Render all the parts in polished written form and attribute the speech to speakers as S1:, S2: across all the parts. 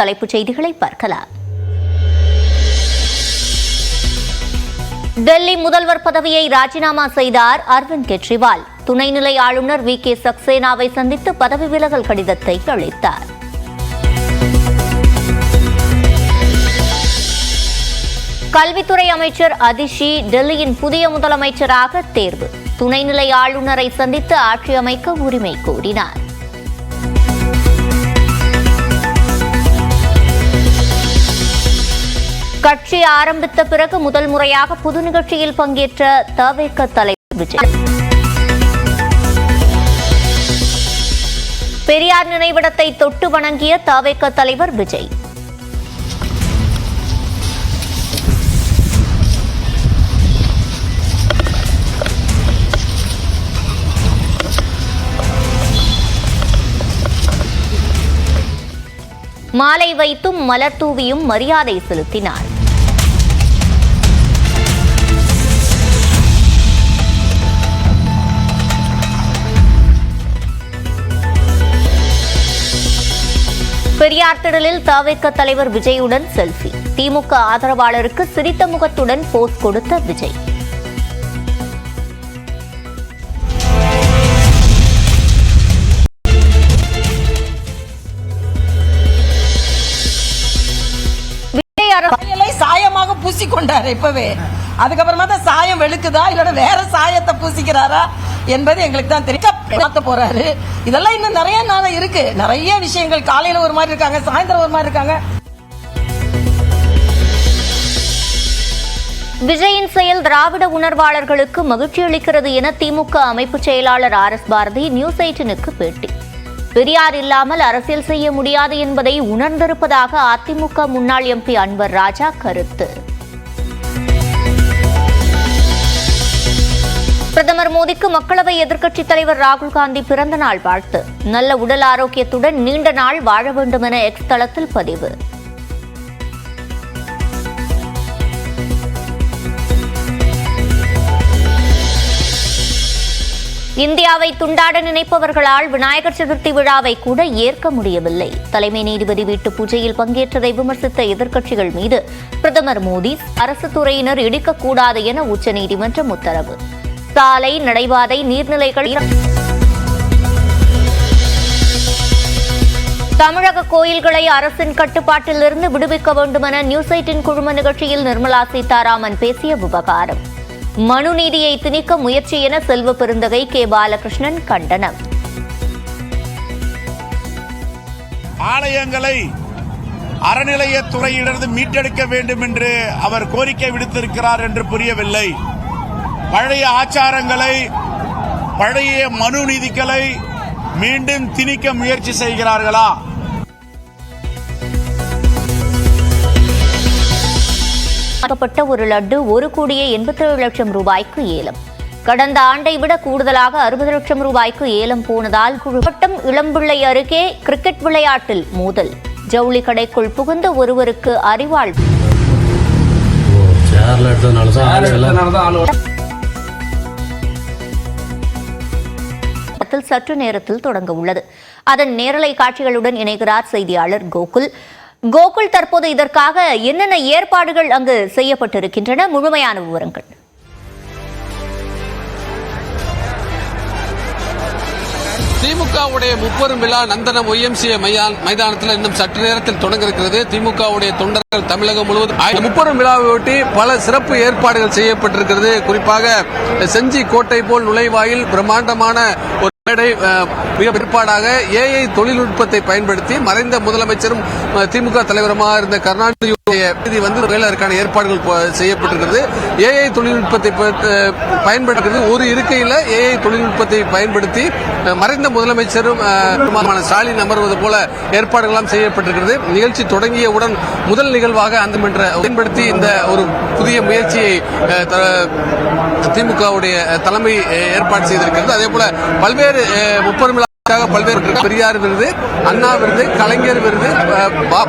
S1: தலைப்புச் செய்திகளை பார்க்கலாம். டெல்லி முதல்வர் பதவியை ராஜினாமா செய்தார் அரவிந்த் கெஜ்ரிவால். துணைநிலை ஆளுநர் VK சக்சேனாவை சந்தித்து பதவி விலகல் கடிதத்தை அளித்தார். கல்வித்துறை அமைச்சர் அதிஷி டெல்லியின் புதிய முதலமைச்சராக தேர்வு. துணைநிலை ஆளுநரை சந்தித்து ஆட்சி அமைக்க உரிமை கோரினார். கட்சி ஆரம்பித்த பிறகு முதல் முறையாக பொது நிகழ்ச்சியில் பங்கேற்ற தவேக தலைவர் விஜய். பெரியார் நினைவிடத்தை தொட்டு வணங்கிய தவேக தலைவர் விஜய். மாலை வைத்தும் மலர் தூவியும் மரியாதை செலுத்தினார். பெரியார் திடலில் தவேக தலைவர் விஜயுடன் செல்ஃபி. திமுக ஆதரவாளருக்கு சிரித்த முகத்துடன் போஸ் கொடுத்த விஜய்.
S2: சாயமாக பூசிக்கொண்டாரு இப்பவே. அதுக்கப்புறமா தான் சாயம் வெளுக்குதா இல்ல வேற சாயத்தை பூசிக்கிறாரா என்பது எங்களுக்கு தான் தெரியும். போறாரு. இதெல்லாம் இன்னும் நிறைய நாள் இருக்கு. நிறைய விஷயங்கள். காலையில ஒரு மாதிரி இருக்காங்க, சாயந்தரம் ஒரு மாதிரி இருக்காங்க.
S1: விஜயின் செயல் திராவிட உணர்வாளர்களுக்கு மகிழ்ச்சி அளிக்கிறது என திமுக அமைப்பு செயலாளர் RS பாரதி நியூஸ் 18க்கு பேட்டி. பெரியார் இல்லாமல் அரசியல் செய்ய முடியாது என்பதை உணர்ந்திருப்பதாக அதிமுக முன்னாள் MP அன்வர் ராஜா கருத்து. பிரதமர் மோடிக்கு மக்களவை எதிர்க்கட்சித் தலைவர் ராகுல் காந்தி பிறந்த நாள் வாழ்த்து. நல்ல உடல் ஆரோக்கியத்துடன் நீண்ட நாள் வாழ வேண்டும் என X தளத்தில் பதிவு. இந்தியாவை துண்டாட நினைப்பவர்களால் விநாயகர் சதுர்த்தி விழாவை கூட ஏற்க முடியவில்லை. தலைமை நீதிபதி வீட்டு பூஜையில் பங்கேற்றதை விமர்சித்த எதிர்க்கட்சிகள் மீது பிரதமர் மோடி அரசு துறையினர் இடிக்கக்கூடாது என உச்சநீதிமன்றம் உத்தரவு. சாலை, நடைபாதை, நீர்நிலைகள். தமிழக கோயில்களை அரசின் கட்டுப்பாட்டிலிருந்து விடுவிக்க வேண்டும் என நியூஸ் 18 குழும நிகழ்ச்சியில் நிர்மலா சீதாராமன் பேசிய விவகாரம். மனு நீதியை திணிக்க முயற்சி என செல்வ பெருந்தகை K. பாலகிருஷ்ணன் கண்டனம்.
S3: ஆலயங்களை அறநிலையத்துறையிலிருந்து மீட்டெடுக்க வேண்டும் என்று அவர் கோரிக்கை விடுத்திருக்கிறார் என்று புரியவில்லை. பழைய ஆச்சாரங்களை, பழைய மனு நீதிகளை மீண்டும் திணிக்க முயற்சி செய்கிறார்களா?
S1: ஒரு லட்டு 1,87,00,000 ரூபாய்க்கு ஏலம். கடந்த ஆண்டை விட கூடுதலாக 60 லட்சம் ரூபாய்க்கு ஏலம் போனதால் குழுவட்டம் இளம்பிள்ளை அருகே கிரிக்கெட் விளையாட்டில் மோதல். ஜவுளி கடைக்குள் புகுந்த ஒருவருக்கு அரிவாள். சற்று நேரத்தில் தொடங்க உள்ளது. அதன் நேரலை காட்சிகளுடன் இணைகிறார் செய்தியாளர் கோகுல். கோகுல், தற்போது இதற்காக என்னென்ன ஏற்பாடுகள் அங்கு செய்யப்பட்டிருக்கின்றன? முழுமையான விவரங்கள்.
S4: திமுகவுடைய முப்பெரும் விழா நந்தனம் YMCA மைதானத்தில் இன்னும் சற்று நேரத்தில் தொடங்க இருக்கிறது. திமுகவுடைய தொண்டர்கள் தமிழகம் முழுவதும் முப்பெரும் விழாவையொட்டி பல சிறப்பு ஏற்பாடுகள் செய்யப்பட்டிருக்கிறது. குறிப்பாக செஞ்சி கோட்டை போல் நுழைவாயில் பிரம்மாண்டமான ஒரு மேடை, மிக பிற்பாடாக AI தொழில்நுட்பத்தை பயன்படுத்தி மறைந்த முதலமைச்சரும் திமுக தலைவருமாக இருந்த கருணாநிதி வந்து ஏற்பாடுகள் செய்யப்பட்டிருக்கிறது. AI தொழில்நுட்பத்தை பயன்படுத்துகிறது. ஒரு இருக்கையில் AI தொழில்நுட்பத்தை பயன்படுத்தி மறைந்த முதலமைச்சரும் ஸ்டாலின் அமர்வது போல ஏற்பாடுகள் செய்யப்பட்டிருக்கிறது. நிகழ்ச்சி தொடங்கியவுடன் முதல் நிகழ்வாக அந்த பயன்படுத்தி இந்த ஒரு புதிய முயற்சியை திமுகவுடைய தலைமை ஏற்பாடு செய்திருக்கிறது. அதே போல பல்வேறு முப்பெரும் பல்வேறு பெரியார் விருது, அண்ணா விருது, கலைஞர் விருது,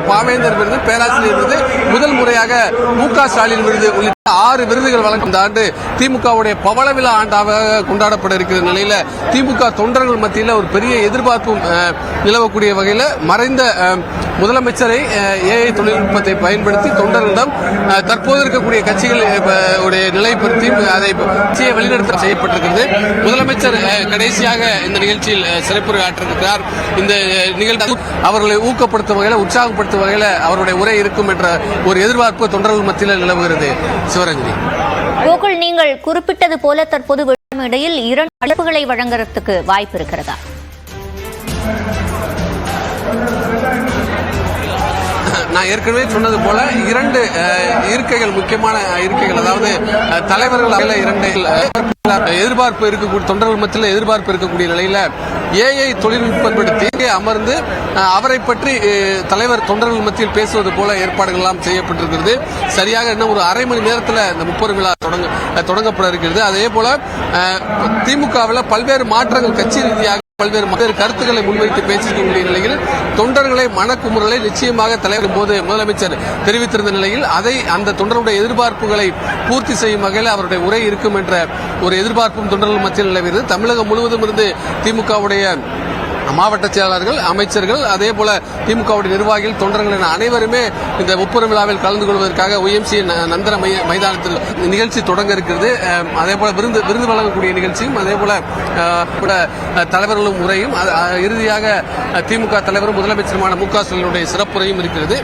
S4: பாவேந்தர் விருது, பேராசிரியர் விருது, முதல் முறையாக மு.க. ஸ்டாலின் விருது உள்ளிட்ட 6 விருதுகள் வழங்கும் இந்த ஆண்டு திமுகவுடைய பவள விழா ஆண்டாக கொண்டாடப்பட இருக்கிற நிலையில திமுக தொண்டர்கள் மத்தியில் ஒரு பெரிய எதிர்பார்ப்பும் நிலவக்கூடிய வகையில் மறைந்த முதலமைச்சரை ஏஐ தொழில்நுட்பத்தை பயன்படுத்தி தொண்டர்களிடம் தற்போது இருக்கக்கூடிய கட்சிகள் நிலைப்படுத்தி அதை வெளிநடத்த செய்யப்பட்டிருக்கிறது. முதலமைச்சர் கடைசியாக இந்த நிகழ்ச்சியில் சிறப்புரை ஆற்றிருக்கிறார். இந்த நிகழ்ச்சி அவர்களை ஊக்கப்படுத்தும் வகையில், உற்சாகப்படுத்தும் வகையில் அவருடைய உரை இருக்கும் என்ற ஒரு எதிர்பார்ப்பு தொண்டர்கள் மத்தியில் நிலவுகிறது. சிவரஞ்சனி,
S1: கோகுல், நீங்கள் குறிப்பிட்டது போல தற்போது விழா இடையில் 2 அழைப்புகளை வழங்குறதுக்கு வாய்ப்பு இருக்கிறதா?
S4: நான் ஏற்கனவே சொன்னது போல 2 இருக்கைகள், முக்கியமான இருக்கைகள், அதாவது தலைவர்கள் 2 எதிர்பார்ப்பு இருக்கக்கூடிய தொண்டர்கள் மத்தியில் எதிர்பார்ப்பு இருக்கக்கூடிய நிலையில ஏஐ தொழில்நுட்பப்படுத்தி அமர்ந்து அவரை பற்றி தலைவர் தொண்டர்கள் மத்தியில் பேசுவது போல ஏற்பாடுகள் எல்லாம் செய்யப்பட்டிருக்கிறது. சரியாக இன்னும் ஒரு அரை மணி நேரத்தில் இந்த 30 விழா தொடங்கப்பட இருக்கிறது. அதே போல திமுகவில் பல்வேறு மாற்றங்கள் கட்சி ரீதியாக பல்வேறு கருத்துக்களை முன்வைத்து பேசிக்கக்கூடிய நிலையில் தொண்டர்களை மனக்குமுறலை நிச்சயமாக தலைவர் போது முதலமைச்சர் தெரிவித்திருந்த நிலையில் அந்த தொண்டருடைய எதிர்பார்ப்புகளை பூர்த்தி செய்யும் வகையில் அவருடைய உரை இருக்கும் என்ற ஒரு எதிர்பார்ப்பும் தொண்டர்கள் மத்தியில் நிலவுகிறது. தமிழகம் முழுவதும் இருந்து திமுகவுடைய மாவட்ட செயலாளர்கள், அமைச்சர்கள், அதே போல திமுகவுடைய நிர்வாகிகள், தொண்டர்கள் என அனைவருமே இந்த 30 விழாவில் கலந்து கொள்வதற்காக OMCA நந்தன மைதானத்தில் நிகழ்ச்சி தொடங்க இருக்கிறது. அதே போல விருது வழங்கக்கூடிய நிகழ்ச்சியும், அதே போல தலைவர்களும் உரையும், இறுதியாக திமுக தலைவரும் முதலமைச்சருமான மு.க. ஸ்டாலினுடைய சிறப்புரையும் இருக்கிறது.